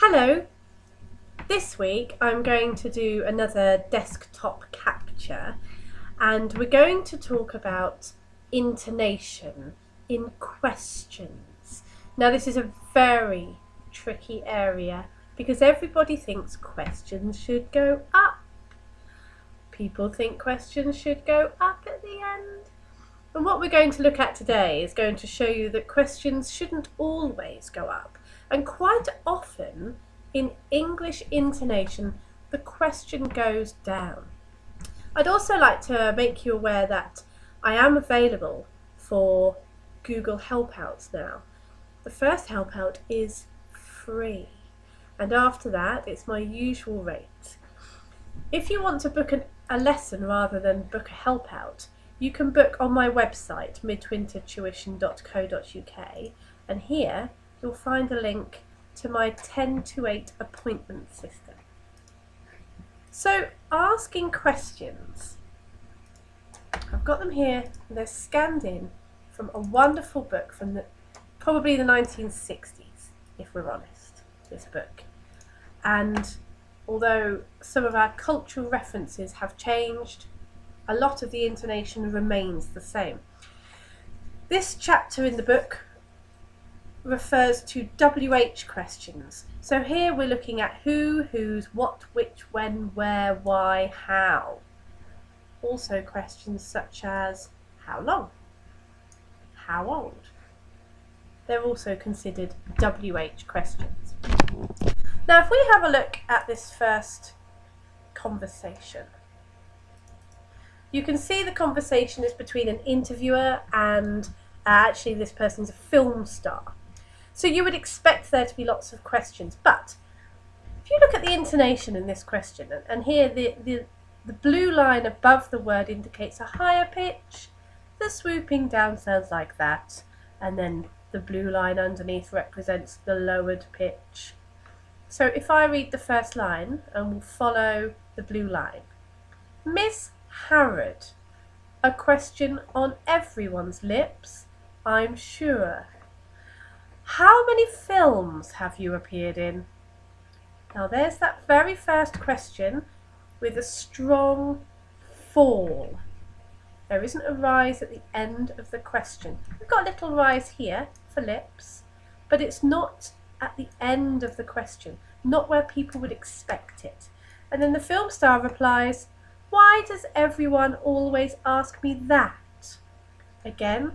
Hello, this week I'm going to do another desktop capture and we're going to talk about intonation in questions. Now this is a very tricky area because everybody thinks questions should go up. People think questions should go up at the end. And what we're going to look at today is going to show you that questions shouldn't always go up. And quite often in English intonation, the question goes down. I'd also like to make you aware that I am available for Google Helpouts now. The first helpout is free, and after that it's my usual rate. If you want to book a lesson rather than book a helpout, you can book on my website midwintertuition.co.uk, and here you'll find a link to my 10 to 8 appointment system. So, asking questions. I've got them here, and they're scanned in from a wonderful book from probably the 1960s, if we're honest, this book. And although some of our cultural references have changed, a lot of the intonation remains the same. This chapter in the book refers to WH questions. So here we're looking at who, whose, what, which, when, where, why, how. Also questions such as how long, how old. They're also considered WH questions. Now if we have a look at this first conversation, you can see the conversation is between an interviewer and actually this person's a film star. So you would expect there to be lots of questions, but if you look at the intonation in this question, and here the blue line above the word indicates a higher pitch, the swooping down sounds like that, and then the blue line underneath represents the lowered pitch. So if I read the first line and we'll follow the blue line. Miss Harrod, a question on everyone's lips, I'm sure. How many films have you appeared in? Now there's that very first question with a strong fall. There isn't a rise at the end of the question. We've got a little rise here for lips, but it's not at the end of the question, not where people would expect it. And then the film star replies, why does everyone always ask me that? Again,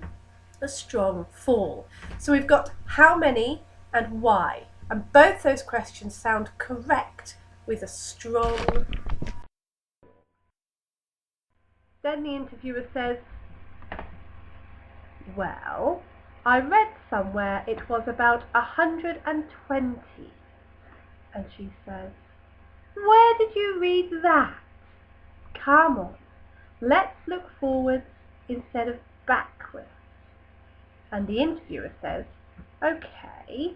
a strong fall. So we've got how many and why, and both those questions sound correct with a strong. Then the interviewer says, well, I read somewhere it was about 120. And she says, where did you read that? Come on, let's look forwards instead of backwards. And the interviewer says, okay,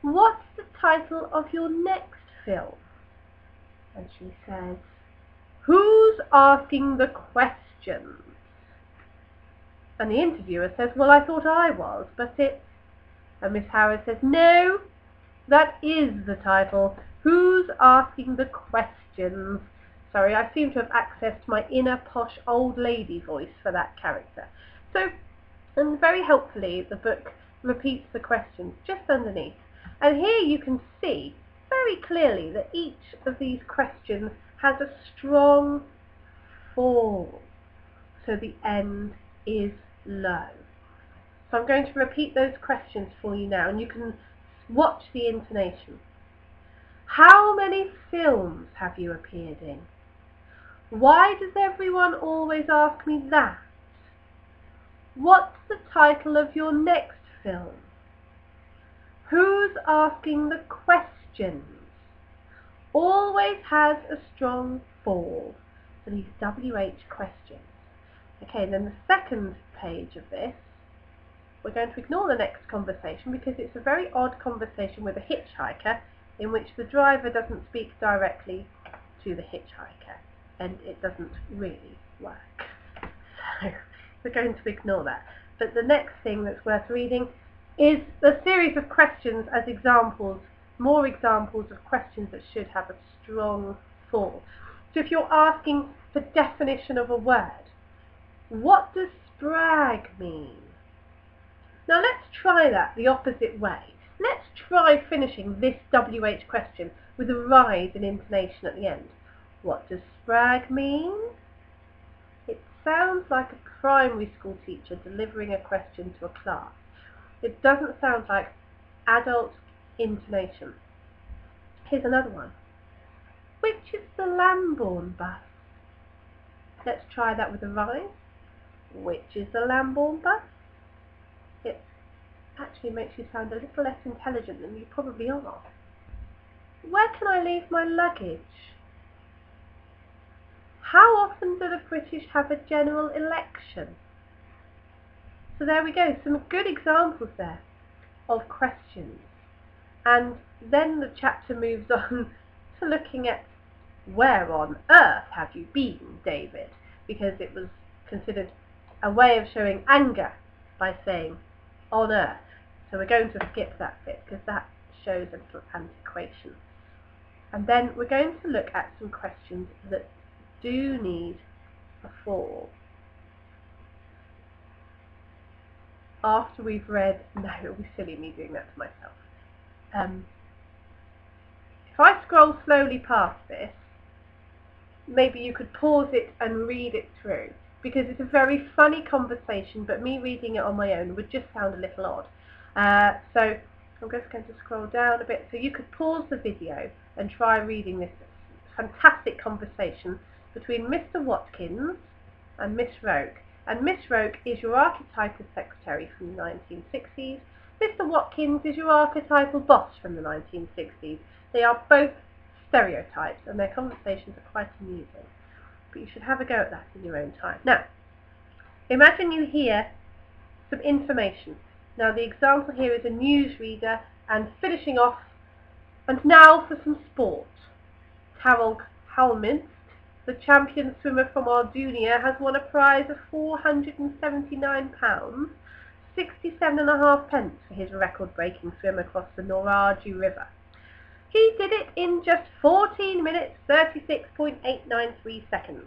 what's the title of your next film? And she says, who's asking the questions? And the interviewer says, well, I thought I was, but it's... And Miss Harrod says, no, that is the title. Who's asking the questions? Sorry, I seem to have accessed my inner posh old lady voice for that character. So, and very helpfully, the book repeats the questions just underneath. And here you can see very clearly that each of these questions has a strong fall. So the end is low. So I'm going to repeat those questions for you now, and you can watch the intonation. How many films have you appeared in? Why does everyone always ask me that? What's the title of your next film? Who's asking the questions? Always has a strong fall for these WH questions. Okay, then the second page of this, we're going to ignore the next conversation because it's a very odd conversation with a hitchhiker in which the driver doesn't speak directly to the hitchhiker, and it doesn't really work. So we're going to ignore that. But the next thing that's worth reading is the series of questions as examples more examples of questions that should have a strong for. So if you're asking for definition of a word, what does sprag mean? Now let's try that the opposite way. Let's try finishing this WH question with a rise in intonation at the end. What does sprag mean? It sounds like a primary school teacher delivering a question to a class. It doesn't sound like adult intonation. Here's another one. Which is the Lambourne bus? Let's try that with a rise. Which is the Lambourne bus? It actually makes you sound a little less intelligent than you probably are. Where can I leave my luggage? How often do the British have a general election? So there we go, some good examples there of questions. And then the chapter moves on to looking at where on earth have you been, David? Because it was considered a way of showing anger by saying on earth. So we're going to skip that bit because that shows a little antiquation. And then we're going to look at some questions that do need a for. After we've read, no, it would be silly me doing that to myself. If I scroll slowly past this, maybe you could pause it and read it through, because it's a very funny conversation, but me reading it on my own would just sound a little odd. So I'm just going to scroll down a bit, so you could pause the video and try reading this fantastic conversation between Mr. Watkins and Miss Roke. And Miss Roke is your archetypal secretary from the 1960s. Mr. Watkins is your archetypal boss from the 1960s. They are both stereotypes, and their conversations are quite amusing. But you should have a go at that in your own time. Now, imagine you hear some information. Now, the example here is a newsreader, and finishing off, and now for some sport. Carol Halminst, the champion swimmer from Ardunia, has won a prize of £479, 67.5 pence for his record-breaking swim across the Noraju River. He did it in just 14 minutes, 36.893 seconds.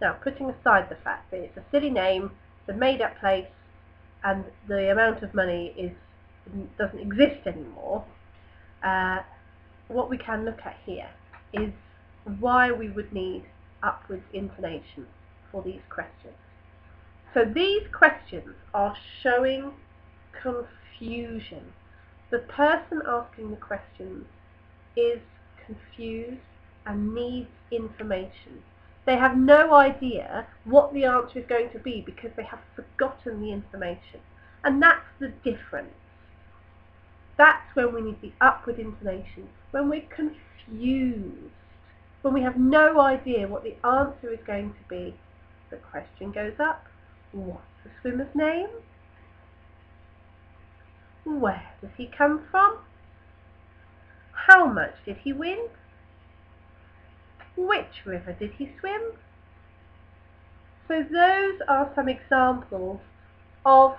Now, putting aside the fact that it's a silly name, it's a made-up place, and the amount of money doesn't exist anymore, what we can look at here is why we would need upwards intonation for these questions. So these questions are showing confusion. The person asking the questions is confused and needs information. They have no idea what the answer is going to be because they have forgotten the information. And that's the difference. That's when we need the upward intonation, when we're confused, when we have no idea what the answer is going to be. The question goes up. What's the swimmer's name? Where does he come from? How much did he win? Which river did he swim? So those are some examples of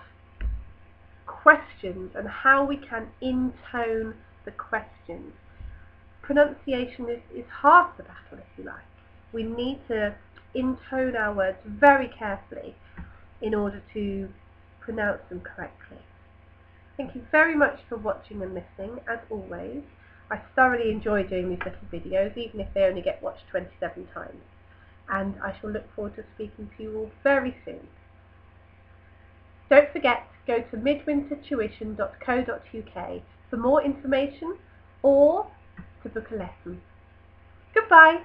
questions and how we can intone the questions. Pronunciation is half the battle, if you like. We need to intone our words very carefully in order to pronounce them correctly. Thank you very much for watching and listening, as always. I thoroughly enjoy doing these little videos, even if they only get watched 27 times. And I shall look forward to speaking to you all very soon. Don't forget to go to midwintertuition.co.uk for more information or to book a lesson. Goodbye!